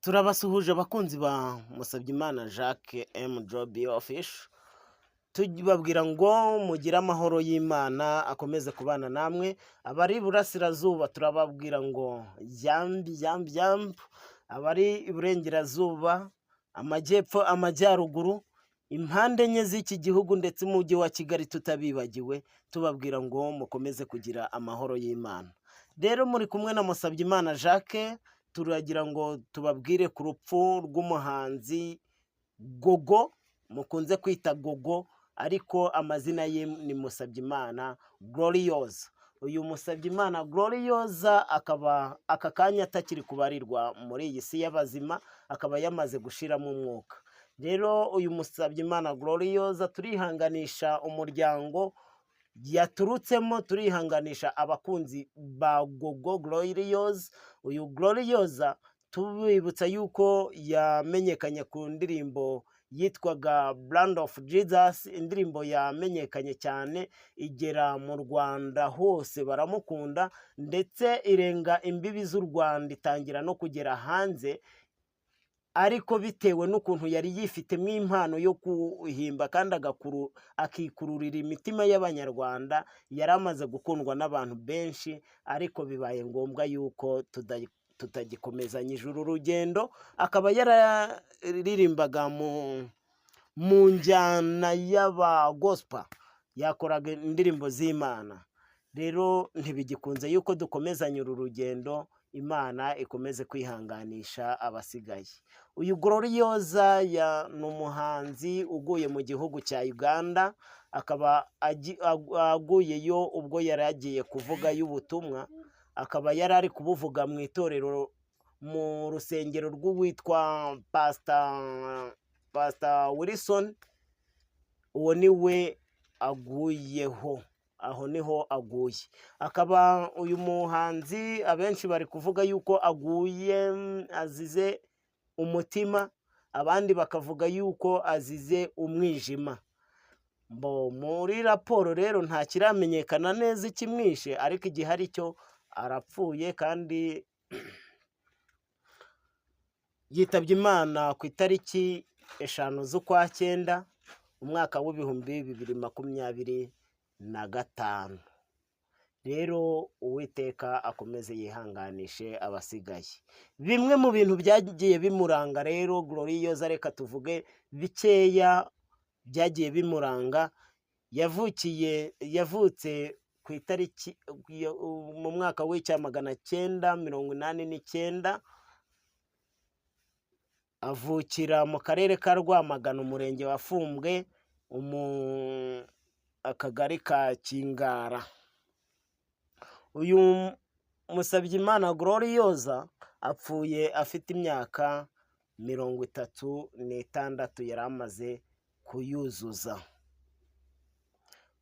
Turabasuhuje abakunzi ba Musabyimana Jacques M Job Official, tubabwira ngo mugire amahoro y'Imana akomeze kubana namwe. Abari iburasirazuba turababwira ngo jambi, abari iburengerazuba, amajyepfo, amajyaruguru, impande enye z'iki gihugu ndetse umujyi wa Kigali tutabibagiwe, tubabwira ngo mukomeze kugira amahoro y'Imana. Rero muri kumwe na Musabyimana Jacques, turagira ngo tubabwire ku rupfu rw'umuhanzi Gogo, mukunze kwita Gogo ariko amazina ye ni Musabyimana Gloriose. Uyu Musabyimana Gloriose akaba aka kanya atakiri kubarirwa muri iyi si y'abazima, akaba yamaze gushiramo umwuka. Rero uyu Musabyimana Gloriose turihanganisha umuryango yaturutsemo, turihanganisha abakunzi ba Gogo Gloriose. Uyu Gloriose tubibutsa yuko yamenyekanye ku ndirimbo yitwaga Brand of Jesus, indirimbo yamenyekanye cyane igera mu Rwanda hose baramukunda, ndetse irenga imbibi z'u Rwanda itangira no kugera hanze, ariko bitewe n'ukuntu yari yifitemo impano yo guhimba kandi akikururira imitima y'abanyarwanda, yari amaze gukundwa n'abantu benshi, ariko bibaye ngombwa yuko tutagikomezanyije uru rugendo. Akaba yararirimbaga mu njyana y'abagospa, yakoraga indirimbo z'Imana. Rero ntibigikunze yuko dukomezanya uru rugendo, Imana ikomeze kwihanganisha abasigaye. Uyu Gloriose ni umuhanzi uguye mu gihugu cya Uganda, akaba aguyeyo ubwo yari agiye kuvugayo ubutumwa, akaba yari ari kubuvuga mu itorero, mu rusengero rw'uwitwa Pastor Wilson. Uwo ni we aguyeho, aho niho aguye. Akaba uyu muhanzi abenshi bari kuvuga yuko aguye azize umutima, abandi bakavuga yuko azize umwijima. Muri raporo rero nta kiramenyekana neza ikimwishe, ariko igihari cyo arapfuye kandi yitabye Imana ku itariki 5 z'ukwa cyenda umwaka w'2025. Rero Uwiteka akomeze yihanganishe abasigaye. Bimwe mu bintu byagiye bimuranga rero Gloriose, reka tuvuge bikeya byagiye bimuranga. Yavutse ku itariki mu mwaka w'1989, avukira mu karere ka Rwamagana, umurenge wa Fumbwe, akagari ka Kingara. Uyu Musabyimana Gloriose apfuye afite imyaka 36 yari amaze kuyuzuza.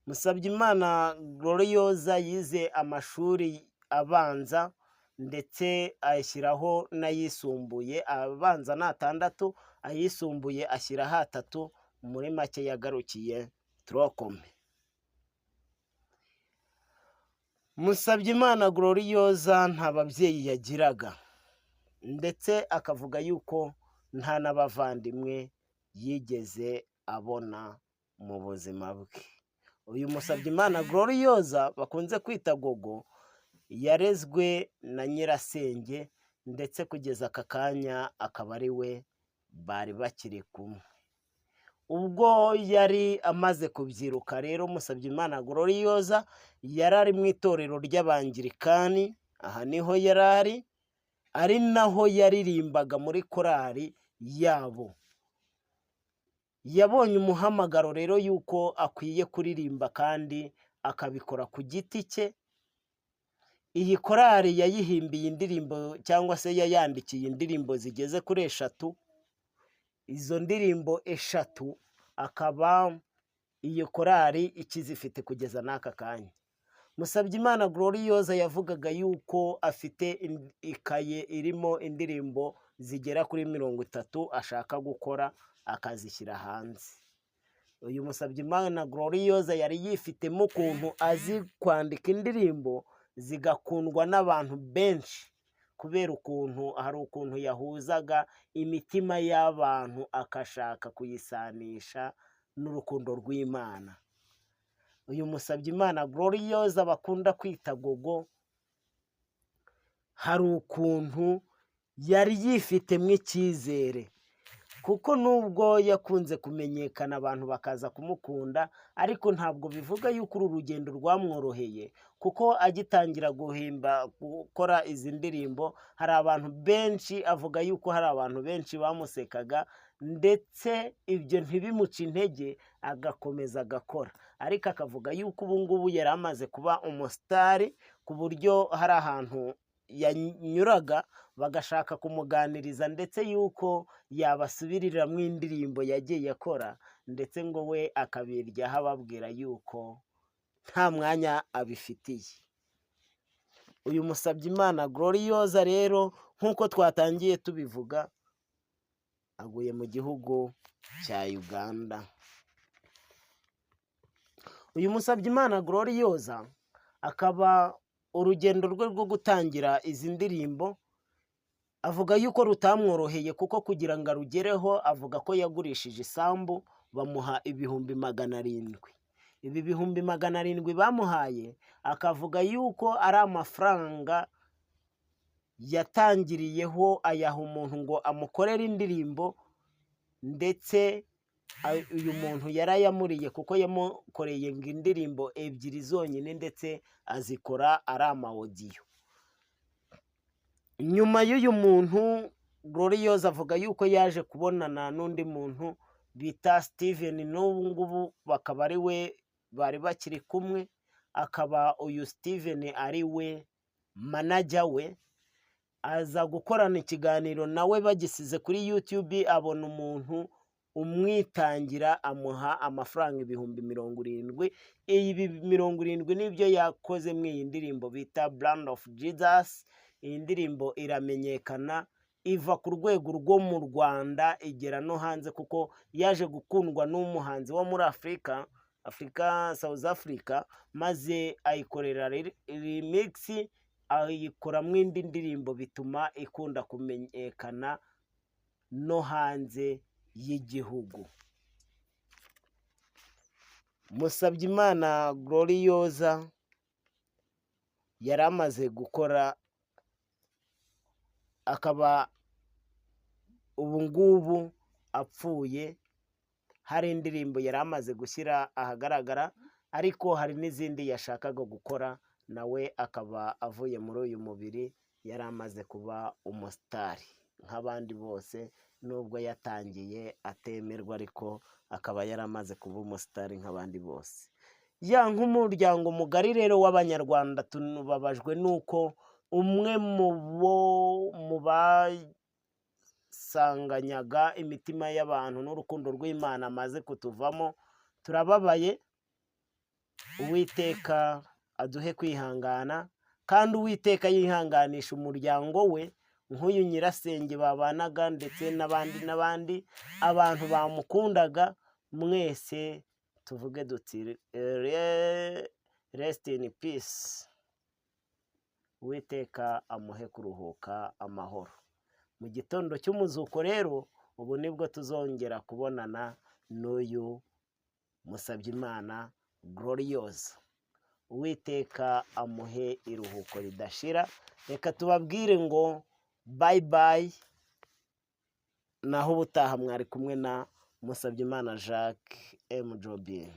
Musabyimana Gloriose yize amashuri abanza ndetse ashyiraho n'ayisumbuye. Abanza ni 6, ayisumbuye ashyiraho 3, muri make yagarukiye Trokome. Musabyimana Gloriose nta babyeyi yagiraga, ndetse akavuga yuko nta n'abavandimwe yigeze abona mu buzima bwe. Uyu Musabyimana Gloriose bakunze kwita Gogo yarezwe na nyirasenge, ndetse kugeza aka kanya akaba ari we bari bakiri kumwe. Ubwo yari amaze kubyiruka rero, Musabyimana Gloriose yari ari mu itorero ry'Abangirikani. Aha niho yari ari naho yaririmbaga muri korali yabo. Yabonye umuhamagaro rero yuko akwiye kuririmba kandi akabikora ku giti cye. Iyi korali yayihimbiye indirimbo, cyangwa se yayandikiye indirimbo zigeze kuri 3. Izo ndirimbo 3 akaba iyo korali ikizifite kugeza n'aka kanya. Musabyimana Gloriose yavugaga yuko afite ikaye irimo indirimbo zigera kuri 30 ashaka gukora akazishyira hanze. Uyu Musabyimana Gloriose yari yifitemo ukuntu azi kwandika indirimbo zigakundwa n'abantu benshi, kubera hari ukuntu yahuzaga imitima y'abantu akashaka kuyisanisha n'urukundo rw'Imana. Uyu Musabyimana Gloriose bakunda kwita Gogo, hari ukuntu yari yifitemo icyizere, kuko nubwo yakunze kumenyekana abantu bakaza kumukunda, ariko ntabwo bivuga yuko uru rugendo rwamworoheye, kuko agitangira gukora izi ndirimbo hari abantu benshi, avuga yuko hari abantu benshi bamusekaga, ndetse ibyo ntibimuce intege agakomeza agakora. Ariko akavuga yuko ubu ngubu yari amaze kuba umusitari, ku buryo hari ahantu yanyuraga bagashaka kumuganiriza, ndetse yuko yabasubiriramo indirimbo yagiye akora, ndetse ngo we akabiryaho ababwira yuko nta mwanya abifitiye. Uyu Musabyimana Gloriose rero nk'uko twatangiye tubivuga, aguye mu gihugu cya Uganda. Uyu Musabyimana Gloriose akaba urugendo rwe rwo gutangira izi ndirimbo avuga yuko rutamworoheye, kuko kugira ngo arugereho avuga ko yagurishije isambu bamuha 700,000. Ibi 700,000 bamuhaye akavuga yuko ari amafaranga yatangiriyeho ayaha umuntu ngo amukorere indirimbo, ndetse uyu muntu yarayamuriye kuko yamukoreye indirimbo 2 zonyine, ndetse azikora ari amawodiyo. Nyuma y'uyu muntu Gloriose avuga yuko yaje kubonana n'undi muntu bita Steven, n'ubu ngubu bakaba ari we bari bakiri kumwe, akaba uyu Steven ari we manager we. Aza gukorana ikiganiro nawe bagisize kuri YouTube, abona umuntu umwitangira amuha amafaranga 70,000. Ibi 70,000 nibyo yakoze mu iyi ndirimbo bita Brand of Jesus. Iyi ndirimbo iramenyekana, iva ku rwego rwo mu Rwanda igera no hanze, kuko yaje gukundwa n'umuhanzi wo muri South Africa, maze ayikorera remix, ayikoramo indi ndirimbo, bituma ikunda kumenyekana no hanze y'igihugu. Musabyimana Gloriose yari amaze gukora, akaba ubu ngubu apfuye. Hari indirimbo yari amaze gushyira ahagaragara, ariko hari n'izindi yashakaga gukora, nawe akaba avuye muri uyu mubiri, yari amaze kuba umusitari nk'abandi bose, nubwo yatangiye atemerwa, ariko akaba yari amaze kuba umusitari nk'abandi bose. Nk'umuryango mugari rero w'Abanyarwanda tunubabajwe nuko umwe mu basanganyaga imitima y'abantu n'urukundo rw'Imana amaze kutuvamo. Turababaye, Uwiteka aduhe kwihangana, kandi Uwiteka yihanganisha umuryango we, nk'uyu nyirasenge babanaga, ndetse n'abandi abantu bamukundaga. Mwese tuvuge duti rest in peace. Uwiteka amuhe kuruhuka amahoro. Mu gitondo cy'umuzuko rero, ubu nibwo tuzongera kubonana n'uyu Musabyimana Gloriose. Uwiteka amuhe iruhuko ridashira. Reka tubabwire ngo bye bye, naho ubutaha mwari kumwe na Musabyimana Jacques M. Joby.